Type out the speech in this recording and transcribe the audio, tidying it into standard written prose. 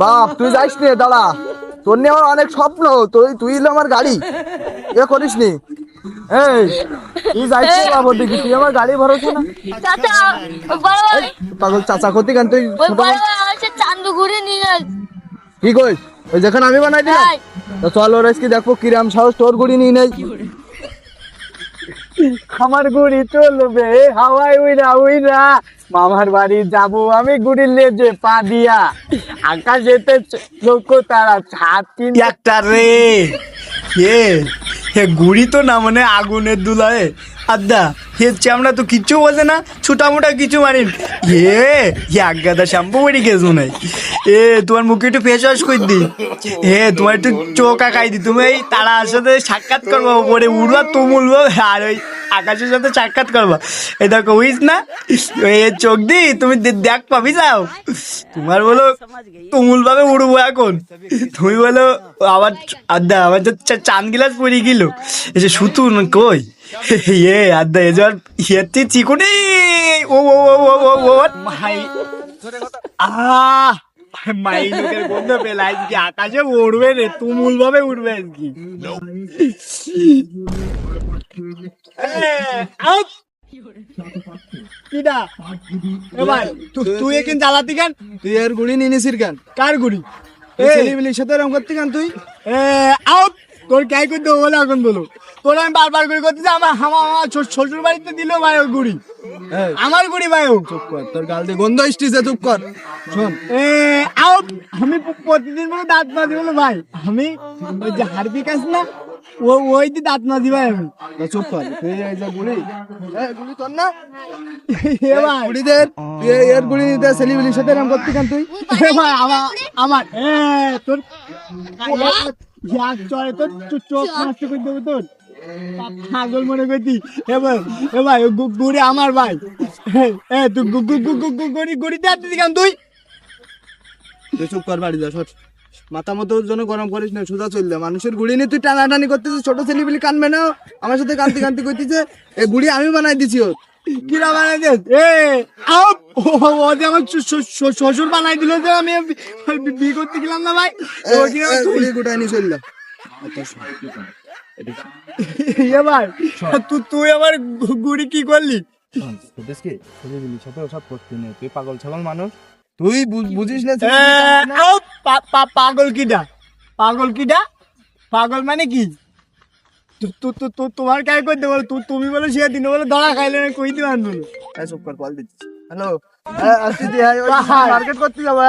বাপ তুই যাইস নি, দাঁড়া, তোর নিয়ে আমার অনেক স্বপ্ন, তুই এলো আমার গাড়ি এ করিস নি। এই তুই যাইস নি বাবু, দেখি তুই আমার গাড়ি ভরসা না। চাচা বড় ভাই, পাগল চাচা ক্ষতি কেন তুই? ওই বড় ভাই আছে চান্দু ঘুরে নিয়ে যায়। কি কইস? ওই যেখানে আমি বানাই দিলাম, তাই। তো চল ওর আজকে দেখবো কিরাম সাহস, তোর গুড়ি নিয়ে নেই। আমার গুড়ি চলবে হাওয়ায় উইরা উইরা, মামার বাড়ি যাব আমি গুড়ির লেজে পা দিয়া, আকাশেতে লক্ষ্য তারা ছাদ কিনে একটা রে হে গুড়ি তো না মানে আগুনের দুলায় আড্ডা হে চামড়া তো কিচ্ছু বলছে না, ছোটা মোটা কিছু মারিন হে আজ্ঞাদা শ্যাম্পু বেরিয়ে গেছো নাই। তোমার মুখে একটু ফেস ওয়াশ করে দি, তোমার একটু চোখ আঁকাই দি, তুমি এই তারার সাথে সাক্ষাৎ করবো, ওপরে উড়বা তুমুলবো আর ওই আকাশের সাথে সাক্ষাৎ করবা। এই দেখো উইস না, চোখ দি তুমি দেখ পাবি যাও, তোমার বলো তুমুল ভাবে উড়বো এখন, তুমি বলো আবার আড্ডা আমার চান গিলাস পড়ে গেল এসে সুতু কই আড্ডা এবার ইয়েতে চিকুনি ও ও ও ও ও মাই মাই লোকের গন্ধ পেলা আজকে আকাশে উড়বে রে, তুমুল ভাবে উড়বে আজকে। কিডা এবার তুই এখানে জ্বালাতি কেন? তুই এর গুড়ি নিয়ে নিছিস কেন? কার গুড়ি? ছেলেমিলির সাথে এরকম করতে কেন তুই? আউট তোর কে করতে বলে এখন বলো, তোর আমি বারবার করে করতেছি, আমার আমার শ্বশুর বাড়িতে দিল ভাই ওই গুড়ি, আমার গুড়ি ভাই ও। চুপ কর, তোর গাল দিয়ে গন্ধ আসতেছে, চুপ কর। শোন আউট আমি প্রতিদিন বলে দাঁত মাজি বলো ভাই, আমি ওই যে হারপিক আছে না ওই দিয়ে দাঁত মাজি ভাই আমি। চুপ কর, তুই এই যে গুড়ি, গুড়ি তোর না? এ ভাই গুড়ি দে, তুই এর গুড়ি নিতে ছেলেমিলির সাথে এরকম করতে কেন তুই? এ ভাই আমার তোর চলে তোর চোখ নষ্ট করে দেবো তোর, পাগল মনে করতি। এ ভাই গুড়ি আমার ভাই, তুই গুড়িতে হাত দিদি কেন তুই? তুই চুপ কর, বাড়ি যা, সর। মাথা মতো জন্য গরম করিস না, সোজা চল যা। মানুষের গুড়ি নিয়ে তুই টানাটানি করতেছিস, ছোট ছেলেপিলি কানবে না, আমার সাথে কান্তি কান্তি করতেছে। এই গুড়ি আমি বানাই দিছি ওর। কিরা বানাই দিস? ও যে আমার শ্বশুর বানাই দিল, যে আমি বিয়ে করতে গেলাম না ভাই, গুড়ি গুটাই নিয়ে চল যা। এ ভাই তুই আমার গুড়ি কি করলি? তুই পাগল ছাগল মানুষ, তুই বুঝিস না। পাগল কিডা? পাগল কিডা? পাগল মানে কি? তোমার কাজ করতে বলো, তুমি বলো সে দিন বলো ধরা খাইলে কই দিবান বলো। চুপ কর, কল দিচ্ছি। হ্যালো, আসছি, মার্কেট করতে যাবো।